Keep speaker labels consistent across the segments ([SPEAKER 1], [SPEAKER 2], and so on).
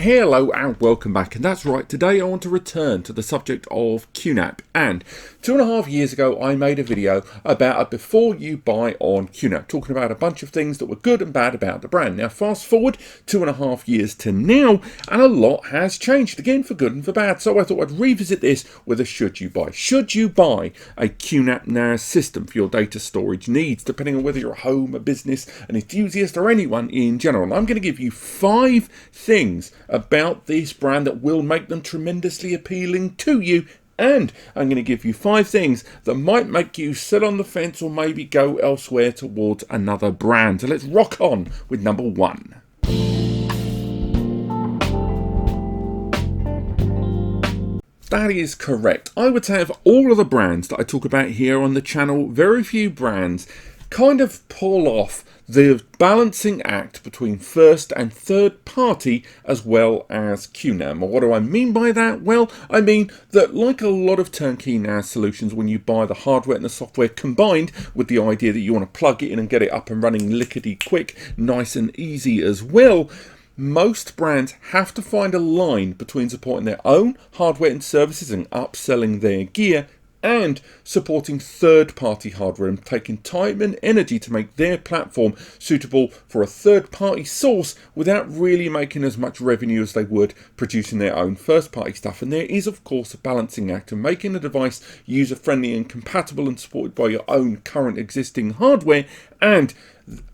[SPEAKER 1] Hello and welcome back, and that's right, today I want to return to the subject of QNAP. And 2.5 years ago I made a video about a before you buy on QNAP, talking about a bunch of things that were good and bad about the brand. Now fast forward 2.5 years to now, and a lot has changed, again for good and for bad. So I thought I'd revisit this with a should you buy. Should you buy a QNAP NAS system for your data storage needs, depending on whether you're a home, a business, an enthusiast, or anyone in general? And I'm going to give you 5 things about this brand that will make them tremendously appealing to you, and I'm going to give you 5 things that might make you sit on the fence or maybe go elsewhere towards another brand. So let's rock on with number 1. That is correct. I would say of all of the brands that I talk about here on the channel, very few brands kind of pull off the balancing act between first and third party as well as QNAP. What do I mean by that? Well, I mean that like a lot of turnkey NAS solutions, when you buy the hardware and the software combined with the idea that you want to plug it in and get it up and running lickety quick, nice and easy as well, most brands have to find a line between supporting their own hardware and services and upselling their gear and supporting third-party hardware and taking time and energy to make their platform suitable for a third-party source without really making as much revenue as they would producing their own first-party stuff. And there is, of course, a balancing act of making a device user-friendly and compatible and supported by your own current existing hardware, and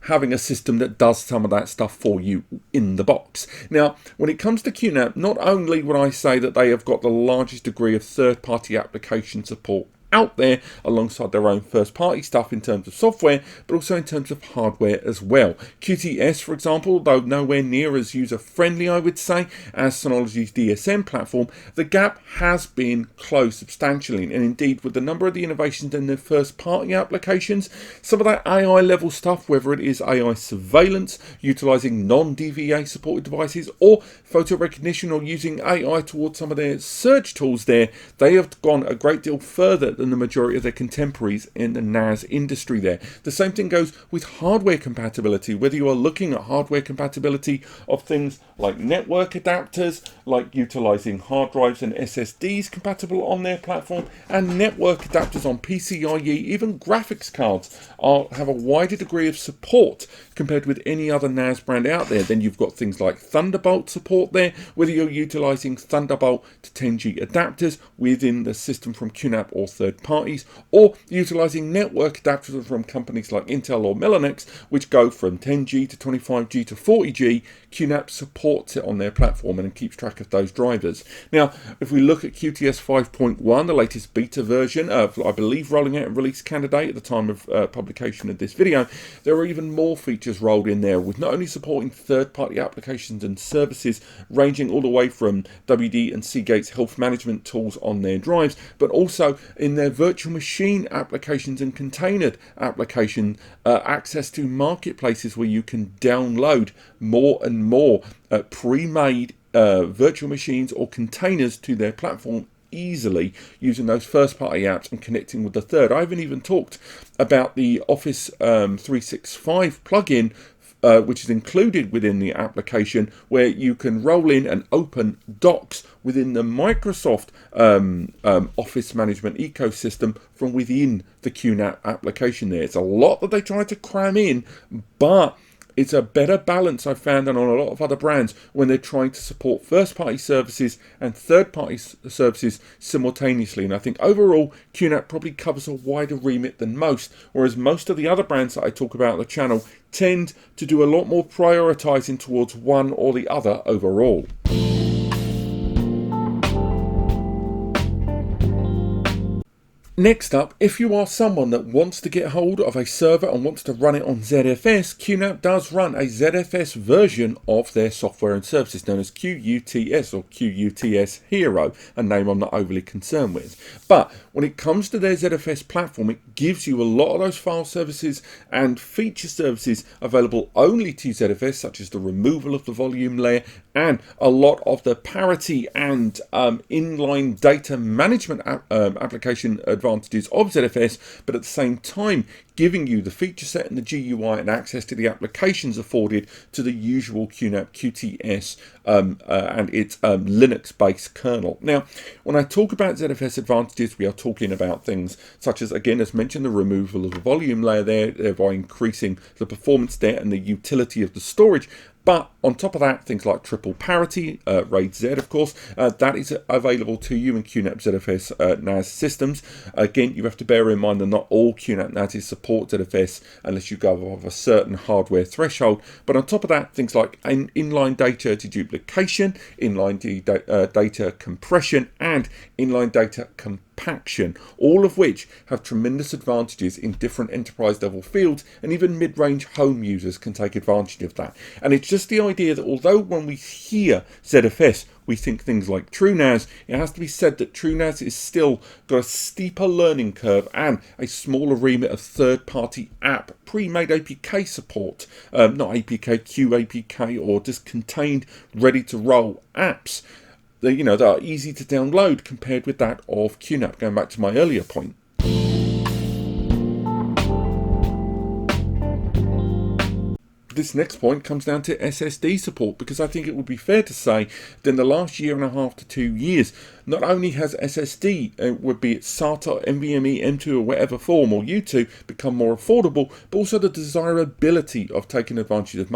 [SPEAKER 1] having a system that does some of that stuff for you in the box. Now, when it comes to QNAP, not only would I say that they have got the largest degree of third-party application support out there alongside their own first-party stuff in terms of software, but also in terms of hardware as well. QTS, for example, though nowhere near as user-friendly, I would say, as Synology's DSM platform, the gap has been closed substantially. And indeed, with the number of the innovations in their first-party applications, some of that AI-level stuff, whether it is AI surveillance, utilizing non-DVA supported devices, or photo recognition, or using AI towards some of their search tools there, they have gone a great deal further than the majority of their contemporaries in the NAS industry there. The same thing goes with hardware compatibility, whether you are looking at hardware compatibility of things like network adapters, like utilizing hard drives and SSDs compatible on their platform, and network adapters on PCIe, even graphics cards have a wider degree of support compared with any other NAS brand out there. Then you've got things like Thunderbolt support there, whether you're utilizing Thunderbolt to 10G adapters within the system from QNAP or third parties, or utilizing network adapters from companies like Intel or Mellanox, which go from 10G to 25G to 40G. QNAP supports it on their platform and keeps track of those drivers. Now, if we look at QTS 5.1, the latest beta version of, I believe, rolling out and release candidate at the time of publication of this video, there are even more features rolled in there, with not only supporting third-party applications and services ranging all the way from WD and Seagate's health management tools on their drives, but also in their virtual machine applications and container application access to marketplaces where you can download more and more pre-made virtual machines or containers to their platform easily using those first-party apps and connecting with the third. I haven't even talked about the Office 365 plugin, which is included within the application, where you can roll in and open docs within the Microsoft Office management ecosystem from within the QNAP application there. It's a lot that they try to cram in, but it's a better balance I've found than on a lot of other brands when they're trying to support first-party services and third-party services simultaneously. And I think overall, QNAP probably covers a wider remit than most, whereas most of the other brands that I talk about on the channel tend to do a lot more prioritizing towards one or the other overall. Next up, if you are someone that wants to get hold of a server and wants to run it on ZFS, QNAP does run a ZFS version of their software and services known as QUTS or QUTS Hero, a name I'm not overly concerned with. But when it comes to their ZFS platform, it gives you a lot of those file services and feature services available only to ZFS, such as the removal of the volume layer and a lot of the parity and inline data management application advantage advantages of ZFS, but at the same time giving you the feature set and the GUI and access to the applications afforded to the usual QNAP QTS and its Linux-based kernel. Now, when I talk about ZFS advantages, we are talking about things such as, again, as mentioned, the removal of the volume layer there, thereby increasing the performance there and the utility of the storage. But on top of that, things like triple parity, RAID Z, of course, that is available to you in QNAP ZFS NAS systems. Again, you have to bear in mind that not all QNAP NASs support ZFS unless you go above a certain hardware threshold. But on top of that, things like inline data deduplication, inline data compression, and inline data compaction, all of which have tremendous advantages in different enterprise level fields, and even mid-range home users can take advantage of that. And it's just the idea that although when we hear ZFS we think things like TrueNAS, it has to be said that TrueNAS is still got a steeper learning curve and a smaller remit of third-party app pre-made APK support, not APK, QAPK, or just contained ready-to-roll apps that are easy to download compared with that of QNAP, going back to my earlier point. This next point comes down to SSD support, because I think it would be fair to say that in the last year and a half to 2 years, not only has SSD, would be it SATA, NVMe, M2 or whatever form, or U2, become more affordable, but also the desirability of taking advantage of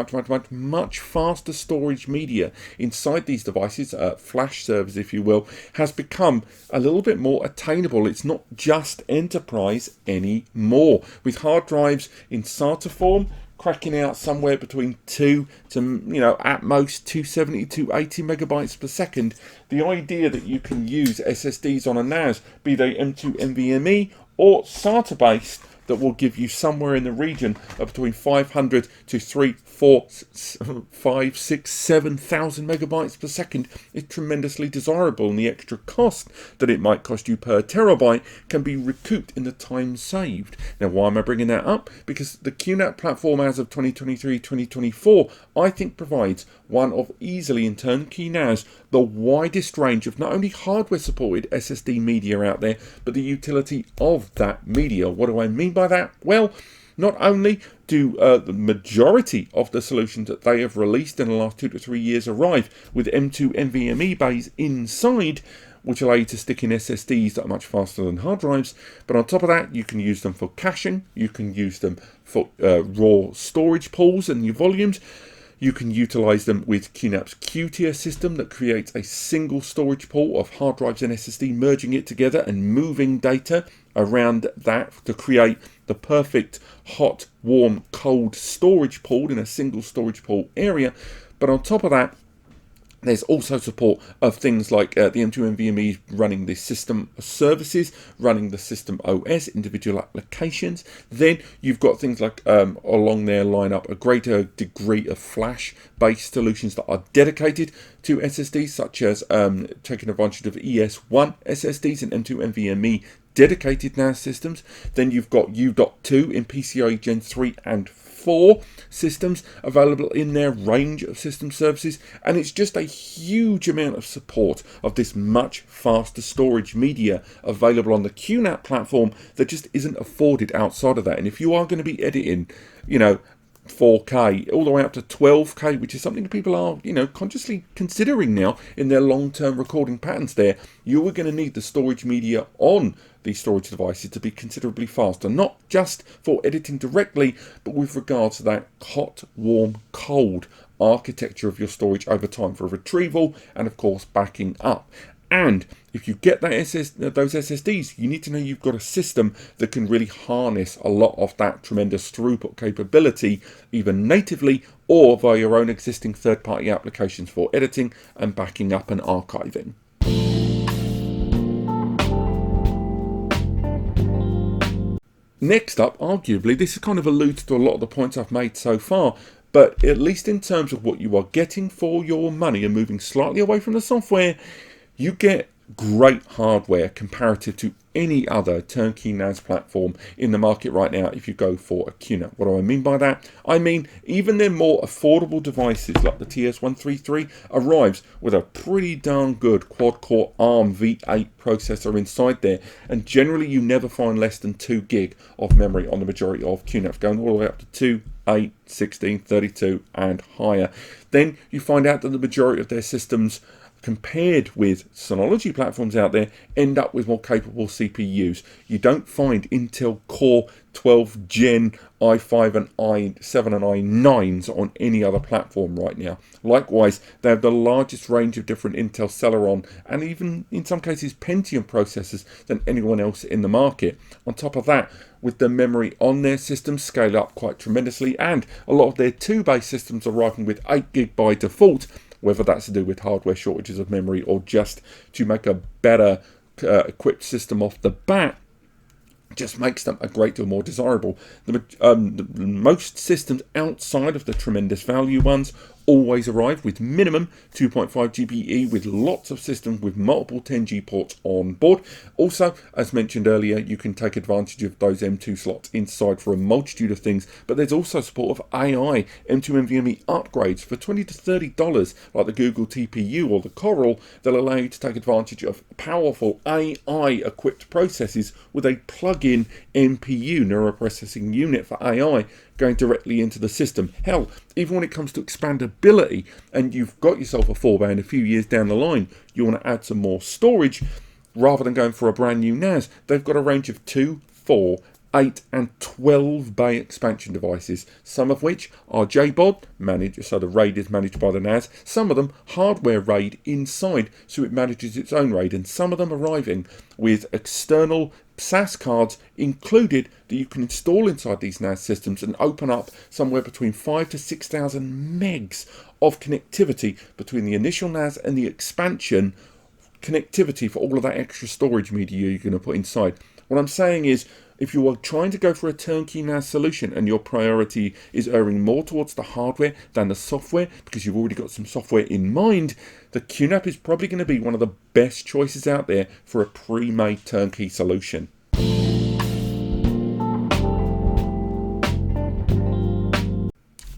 [SPEAKER 1] much faster storage media inside these devices, flash servers if you will, has become a little bit more attainable. It's not just enterprise anymore, with hard drives in SATA form cracking out somewhere between 2 to, at most 270 to 80 megabytes per second. The idea that you can use SSDs on a NAS, be they M2 NVMe or SATA based, that will give you somewhere in the region of between 500 to 3, 4, 5, 6, 7,000 megabytes per second is tremendously desirable, and the extra cost that it might cost you per terabyte can be recouped in the time saved. Now, why am I bringing that up? Because the QNAP platform as of 2023-2024, I think provides one of easily in turnkey NAS the widest range of not only hardware supported SSD media out there, but the utility of that media. What do I mean by that? Well, not only do the majority of the solutions that they have released in the last 2 to 3 years arrive with M2 NVMe bays inside, which allow you to stick in SSDs that are much faster than hard drives, but on top of that, you can use them for caching, you can use them for raw storage pools and your volumes. You can utilize them with QNAP's QTS system that creates a single storage pool of hard drives and SSD, merging it together and moving data around that to create the perfect hot, warm, cold storage pool in a single storage pool area. But on top of that, there's also support of things like the M2 NVMe running the system services, running the system OS, individual applications. Then you've got things like along their lineup a greater degree of flash-based solutions that are dedicated to SSDs, such as taking advantage of ES1 SSDs and M2 NVMe dedicated NAS systems. Then you've got U.2 in PCIe Gen 3 and 4 systems available in their range of system services, and it's just a huge amount of support of this much faster storage media available on the QNAP platform that just isn't afforded outside of that. And if you are going to be editing, 4K all the way up to 12K, which is something people are, consciously considering now in their long-term recording patterns there, you are going to need the storage media on these storage devices to be considerably faster, not just for editing directly, but with regards to that hot, warm, cold architecture of your storage over time for retrieval and, of course, backing up. And if you get those SSDs, you need to know you've got a system that can really harness a lot of that tremendous throughput capability, either natively or via your own existing third-party applications for editing and backing up and archiving. Next up, arguably, this kind of alludes to a lot of the points I've made so far, but at least in terms of what you are getting for your money and moving slightly away from the software, you get great hardware comparative to any other turnkey NAS platform in the market right now if you go for a QNAP. What do I mean by that? I mean, even their more affordable devices like the TS133 arrives with a pretty darn good quad-core ARM V8 processor inside there, and generally you never find less than 2 gig of memory on the majority of QNAPs, going all the way up to 2, 8, 16, 32 and higher. Then you find out that the majority of their systems, compared with Synology platforms out there, end up with more capable CPUs. You don't find Intel Core 12 Gen i5 and i7 and i9s on any other platform right now. Likewise, they have the largest range of different Intel Celeron and even in some cases Pentium processors than anyone else in the market. On top of that, with the memory on their systems scale up quite tremendously, and a lot of their 2-based systems arriving with 8 gig by default, whether that's to do with hardware shortages of memory or just to make a better equipped system off the bat, just makes them a great deal more desirable. Most systems outside of the tremendous value ones always arrive with minimum 2.5 GBE with lots of systems with multiple 10G ports on board. Also, as mentioned earlier, you can take advantage of those M2 slots inside for a multitude of things, but there's also support of AI M2 NVMe upgrades for $20 to $30 like the Google TPU or the Coral that allow you to take advantage of powerful AI equipped processes with a plug-in NPU, neural processing unit for AI, going directly into the system. Hell, even when it comes to expandability and you've got yourself a 4-bay, a few years down the line you want to add some more storage, rather than going for a brand new NAS, they've got a range of 2, 4, 8 and 12 bay expansion devices, some of which are JBOD managed, so the RAID is managed by the NAS, some of them hardware RAID inside, so it manages its own RAID, and some of them arriving with external SAS cards included that you can install inside these NAS systems and open up somewhere between 5,000 to 6,000 megs of connectivity between the initial NAS and the expansion connectivity for all of that extra storage media you're going to put inside. What I'm saying is, if you are trying to go for a turnkey NAS solution and your priority is erring more towards the hardware than the software because you've already got some software in mind, the QNAP is probably going to be one of the best choices out there for a pre-made turnkey solution.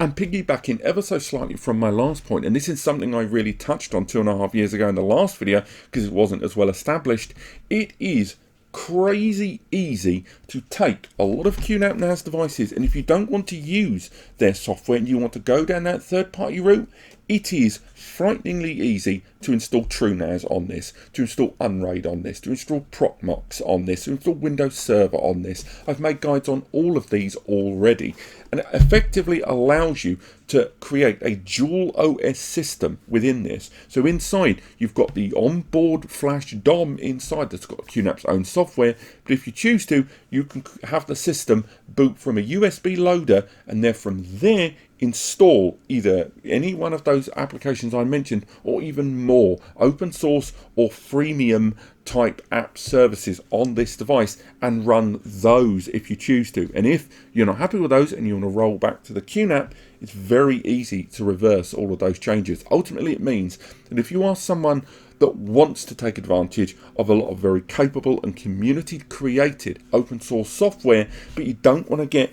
[SPEAKER 1] And piggybacking ever so slightly from my last point, and this is something I really touched on 2.5 years ago in the last video because it wasn't as well established, it is crazy easy to take a lot of QNAP NAS devices, and if you don't want to use their software and you want to go down that third-party route, it is frighteningly easy to install TrueNAS on this, to install UnRAID on this, to install Proxmox on this, to install Windows Server on this. I've made guides on all of these already, and it effectively allows you to create a dual OS system within this. So inside you've got the onboard flash DOM inside that's got QNAP's own software, but if you choose to, you can have the system boot from a USB loader and then from there install either any one of those applications I mentioned or even more open source or freemium type app services on this device and run those if you choose to. And if you're not happy with those and you want to roll back to the QNAP, it's very easy to reverse all of those changes. Ultimately, it means that if you are someone that wants to take advantage of a lot of very capable and community created open source software, but you don't want to get,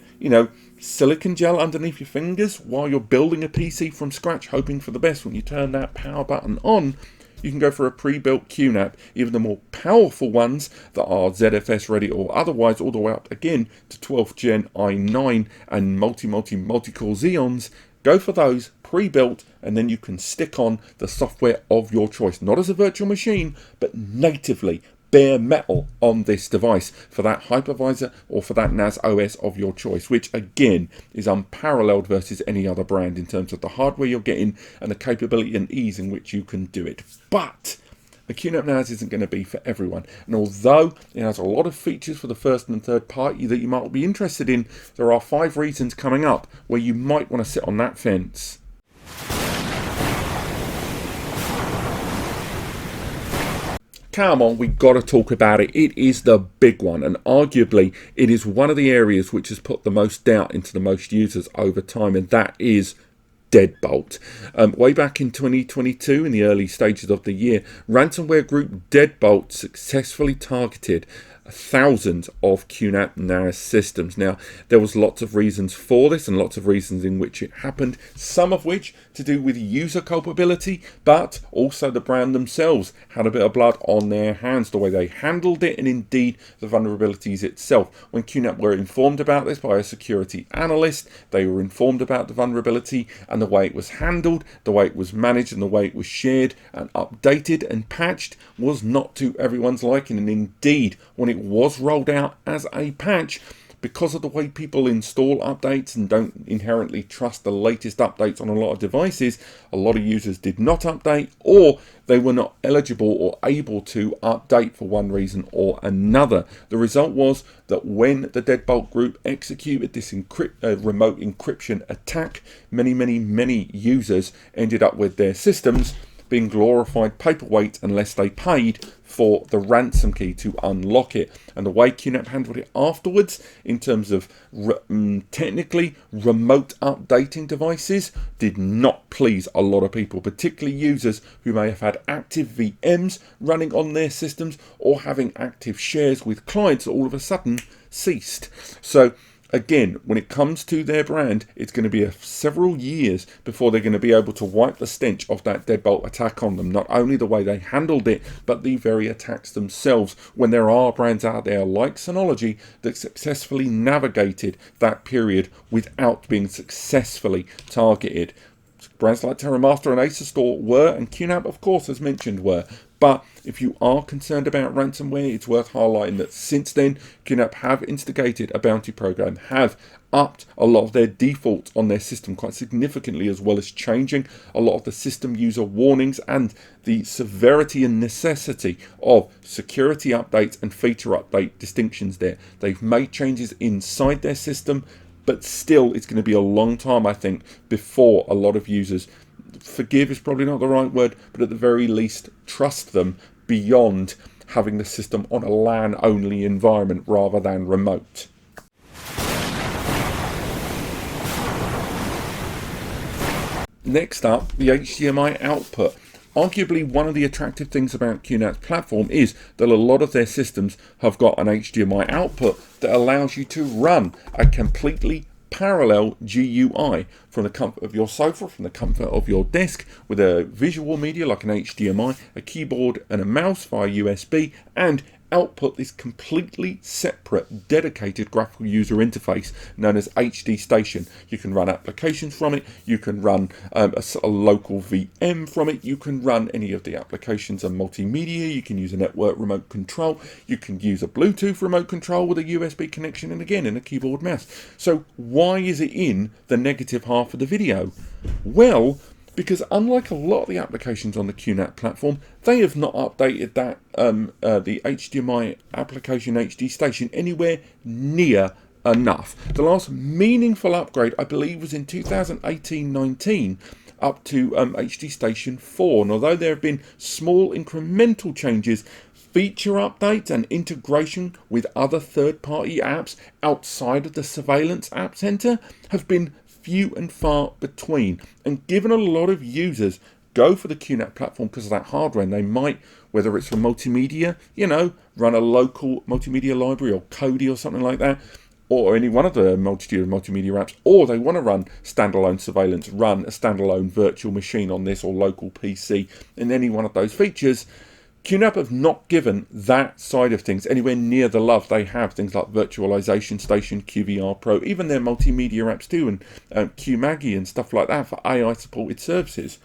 [SPEAKER 1] silicon gel underneath your fingers while you're building a PC from scratch, hoping for the best, when you turn that power button on, you can go for a pre-built QNAP, even the more powerful ones that are ZFS ready or otherwise, all the way up again to 12th gen i9 and multi-core Xeons. Go for those pre-built, and then you can stick on the software of your choice, not as a virtual machine, but natively bare metal on this device for that hypervisor or for that NAS OS of your choice, which again is unparalleled versus any other brand in terms of the hardware you're getting and the capability and ease in which you can do it. But the QNAP NAS isn't going to be for everyone, and although it has a lot of features for the first and third party that you might be interested in, there are 5 reasons coming up where you might want to sit on that fence. Come on, we got to talk about it. It is the big one, and arguably it is one of the areas which has put the most doubt into the most users over time, and that is Deadbolt. Way back in 2022, in the early stages of the year, ransomware group Deadbolt successfully targeted thousands of QNAP NAS systems. Now, there was lots of reasons for this and lots of reasons in which it happened, some of which to do with user culpability, but also the brand themselves had a bit of blood on their hands, the way they handled it, and indeed the vulnerabilities itself. When QNAP were informed about this by a security analyst, they were informed about the vulnerability and the way it was handled, the way it was managed, and the way it was shared and updated and patched was not to everyone's liking. And indeed, when it was rolled out as a patch, because of the way people install updates and don't inherently trust the latest updates on a lot of devices, a lot of users did not update, or they were not eligible or able to update for one reason or another. The result was that when the Deadbolt group executed this remote encryption attack, many users ended up with their systems being glorified paperweight unless they paid for the ransom key to unlock it. And the way QNAP handled it afterwards, in terms of technically remote updating devices, did not please a lot of people, particularly users who may have had active VMs running on their systems or having active shares with clients that all of a sudden ceased. So again, when it comes to their brand, it's going to be several years before they're going to be able to wipe the stench of that Deadbolt attack on them. Not only the way they handled it, but the very attacks themselves, when there are brands out there like Synology that successfully navigated that period without being successfully targeted. Brands like TerraMaster and Acer Store were, and QNAP, of course, as mentioned, were. But if you are concerned about ransomware, it's worth highlighting that since then, QNAP have instigated a bounty program, have upped a lot of their defaults on their system quite significantly, as well as changing a lot of the system user warnings and the severity and necessity of security updates and feature update distinctions there. They've made changes inside their system, but still it's going to be a long time, I think, before a lot of users, forgive is probably not the right word, but at the very least trust them beyond having the system on a LAN only environment rather than remote. Next up, the HDMI output. Arguably, one of the attractive things about QNAP's platform is that a lot of their systems have got an HDMI output that allows you to run a completely parallel GUI from the comfort of your sofa, from the comfort of your desk, with a visual media like an HDMI, a keyboard and a mouse via USB, and output this completely separate, dedicated graphical user interface known as HD Station. You can run applications from it, you can run a local VM from it, you can run any of the applications and multimedia, you can use a network remote control, you can use a Bluetooth remote control with a USB connection, and again in a keyboard mouse. So why is it in the negative half of the video? Well, because unlike a lot of the applications on the QNAP platform, they have not updated that the HDMI application HD Station anywhere near enough. The last meaningful upgrade, I believe, was in 2018-19 up to HD Station 4. And although there have been small incremental changes, feature updates and integration with other third-party apps outside of the Surveillance App Center have been few and far between. And given a lot of users go for the QNAP platform because of that hardware, and they might, whether it's for multimedia, run a local multimedia library or Kodi or something like that, or any one of the multitude of multimedia apps, or they want to run standalone surveillance, run a standalone virtual machine on this or local PC in any one of those features, QNAP have not given that side of things anywhere near the love they have. Things like Virtualization Station, QVR Pro, even their multimedia apps too, and QMaggie and stuff like that for AI supported services.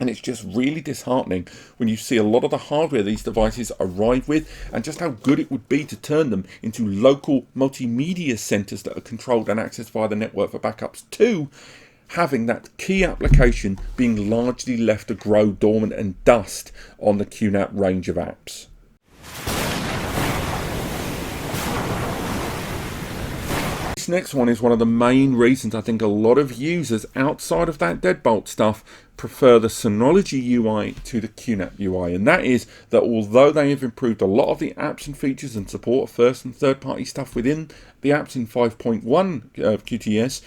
[SPEAKER 1] And it's just really disheartening when you see a lot of the hardware these devices arrive with, and just how good it would be to turn them into local multimedia centers that are controlled and accessed via the network for backups too, having that key application being largely left to grow dormant and dust on the QNAP range of apps. This next one is one of the main reasons I think a lot of users outside of that Deadbolt stuff prefer the Synology UI to the QNAP UI, and that is that although they have improved a lot of the apps and features and support first and third party stuff within the apps in 5.1 QTS,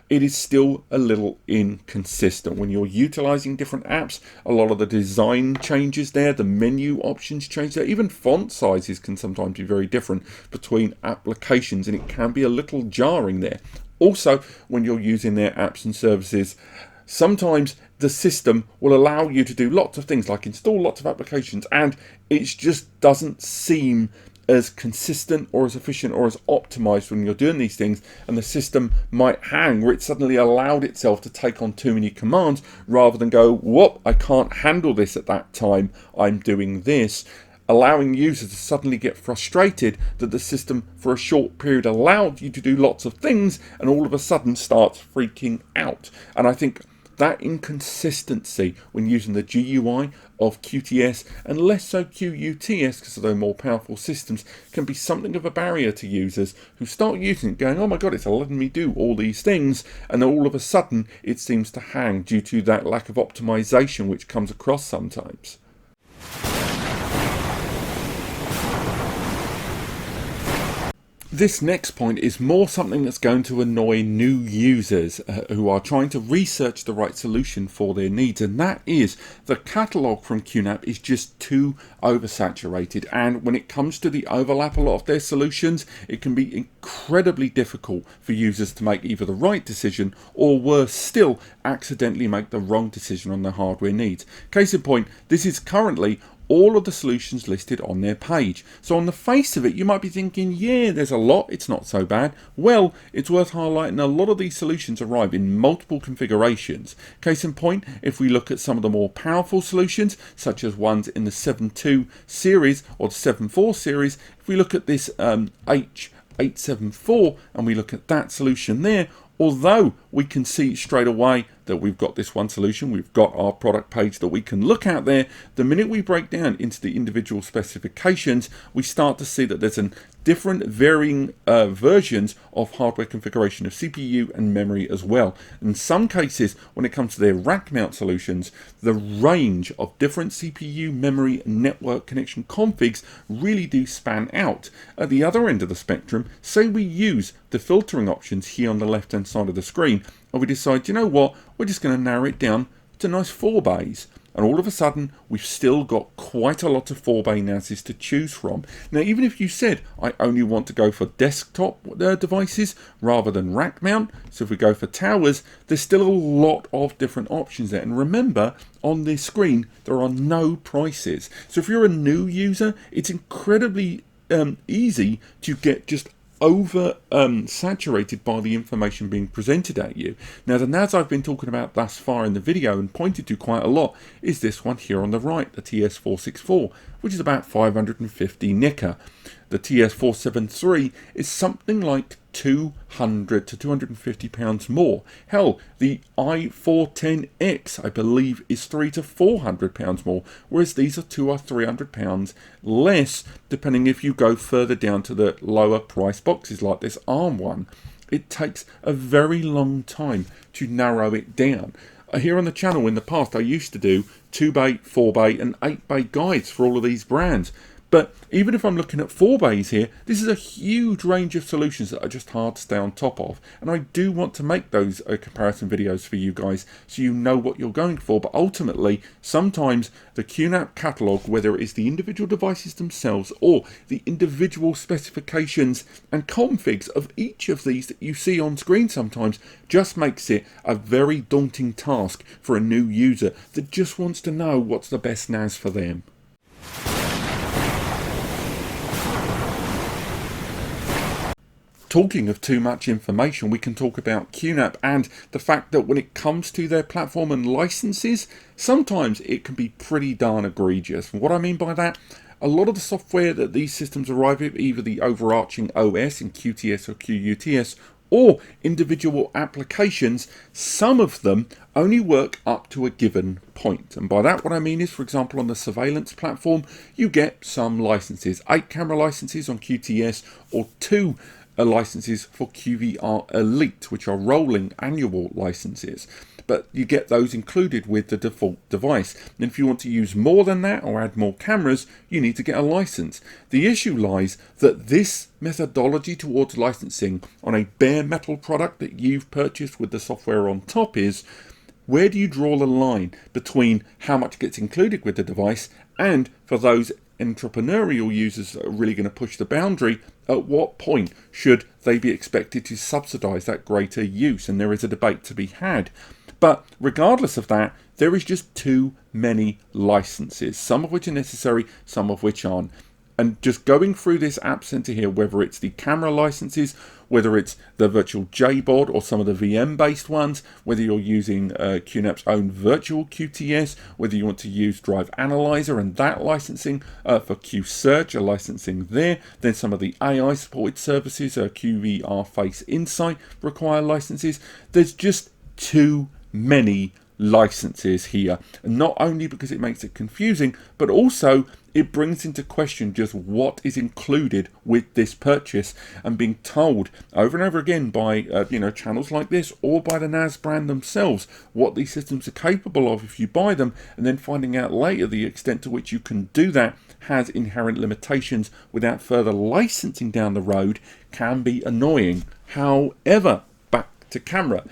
[SPEAKER 1] it is still a little inconsistent. When you're utilizing different apps, a lot of the design changes there, the menu options change there, even font sizes can sometimes be very different between applications, and it can be a little jarring there. Also, when you're using their apps and services, sometimes the system will allow you to do lots of things like install lots of applications, and it just doesn't seem as consistent or as efficient or as optimized when you're doing these things, and the system might hang where it suddenly allowed itself to take on too many commands rather than go, whoop, I can't handle this at that time, I'm doing this, allowing users to suddenly get frustrated that the system for a short period allowed you to do lots of things and all of a sudden starts freaking out. And I think that inconsistency when using the GUI of QTS and less so QUTS, because of those more powerful systems, can be something of a barrier to users who start using it going, oh my god, it's letting me do all these things, and then all of a sudden it seems to hang due to that lack of optimization which comes across sometimes. This next point is more something that's going to annoy new users who are trying to research the right solution for their needs, and that is the catalogue from QNAP is just too oversaturated, and when it comes to the overlap a lot of their solutions, it can be incredibly difficult for users to make either the right decision or worse still, accidentally make the wrong decision on their hardware needs. Case in point, this is currently all of the solutions listed on their page. So on the face of it, you might be thinking, yeah, there's a lot, it's not so bad. Well, it's worth highlighting a lot of these solutions arrive in multiple configurations. Case in point, if we look at some of the more powerful solutions, such as ones in the 7.2 series or the 7.4 series, if we look at this H874 and we look at that solution there, although we can see straight away that we've got this one solution, we've got our product page that we can look at there, the minute we break down into the individual specifications, we start to see that there's different varying versions of hardware configuration of CPU and memory as well. In some cases, when it comes to their rack mount solutions, the range of different CPU, memory, and network connection configs really do span out. At the other end of the spectrum, say we use the filtering options here on the left hand side of the screen, and we decide, you know what, we're just going to narrow it down to nice 4 bays. And all of a sudden, we've still got quite a lot of 4-bay NASs to choose from. Now, even if you said, I only want to go for desktop devices rather than rack mount, so if we go for towers, there's still a lot of different options there. And remember, on this screen, there are no prices. So if you're a new user, it's incredibly easy to get just saturated by the information being presented at you. Now, the NAS I've been talking about thus far in the video and pointed to quite a lot is this one here on the right, the TS464, which is about 550 Nika. The TS473 is something like 200 to 250 pounds more. Hell, the i410X, I believe, is 300 to 400 pounds more, whereas these are 200 or 300 pounds less, depending if you go further down to the lower price boxes like this ARM one. It takes a very long time to narrow it down. Here on the channel in the past, I used to do 2-bay, 4-bay and 8-bay guides for all of these brands. But even if I'm looking at 4 bays here, this is a huge range of solutions that are just hard to stay on top of. And I do want to make those comparison videos for you guys so you know what you're going for. But ultimately, sometimes the QNAP catalog, whether it is the individual devices themselves or the individual specifications and configs of each of these that you see on screen sometimes, just makes it a very daunting task for a new user that just wants to know what's the best NAS for them. Talking of too much information, we can talk about QNAP and the fact that when it comes to their platform and licenses, sometimes it can be pretty darn egregious. And what I mean by that, a lot of the software that these systems arrive at, either the overarching OS in QTS or QUTS, or individual applications, some of them only work up to a given point. And by that what I mean is, for example, on the surveillance platform, you get some licenses, 8 camera licenses on QTS or 2 licenses for QVR Elite, which are rolling annual licenses. but you get those included with the default device. And if you want to use more than that or add more cameras, you need to get a license. The issue lies that this methodology towards licensing on a bare metal product that you've purchased with the software on top is, where do you draw the line between how much gets included with the device, and for those entrepreneurial users that are really going to push the boundary, at what point should they be expected to subsidize that greater use? And there is a debate to be had. But regardless of that, there is just too many licenses, some of which are necessary, some of which aren't. And just going through this App Center here, whether it's the camera licenses, whether it's the virtual JBOD or some of the VM-based ones, whether you're using QNAP's own virtual QTS, whether you want to use Drive Analyzer and that licensing for QSearch, a licensing there, then some of the AI-supported services, QVR Face Insight require licenses. There's just too many licenses here, and not only because it makes it confusing, but also it brings into question just what is included with this purchase, and being told over and over again by channels like this or by the NAS brand themselves what these systems are capable of if you buy them, and then finding out later the extent to which you can do that has inherent limitations without further licensing down the road can be annoying. However, back to camera.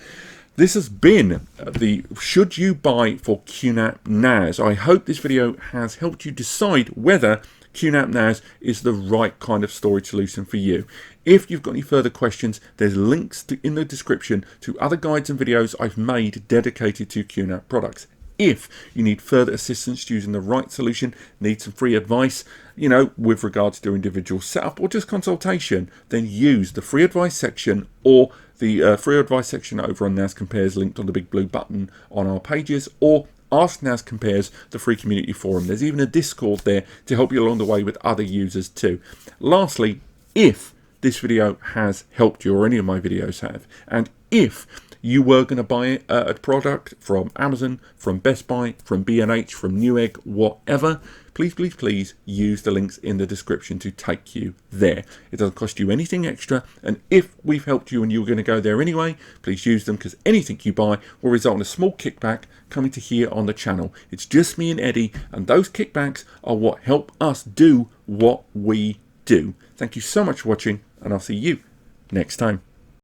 [SPEAKER 1] This has been the should you buy for QNAP NAS. I hope this video has helped you decide whether QNAP NAS is the right kind of storage solution for you. If you've got any further questions, there's links in the description to other guides and videos I've made dedicated to QNAP products. If you need further assistance using the right solution, need some free advice, with regards to individual setup or just consultation, then use the free advice section or the free advice section over on NAS Compares, linked on the big blue button on our pages, or Ask NAS Compares, the free community forum. There's even a Discord there to help you along the way with other users too. Lastly, if this video has helped you, or any of my videos have, and if you were going to buy a product from Amazon, from Best Buy, from B&H, from Newegg, whatever, please use the links in the description to take you there. It doesn't cost you anything extra, and if we've helped you and you're going to go there anyway, please use them, because anything you buy will result in a small kickback coming to here on the channel. It's just me and Eddie, and those kickbacks are what help us do what we do. Thank you so much for watching, and I'll see you next time.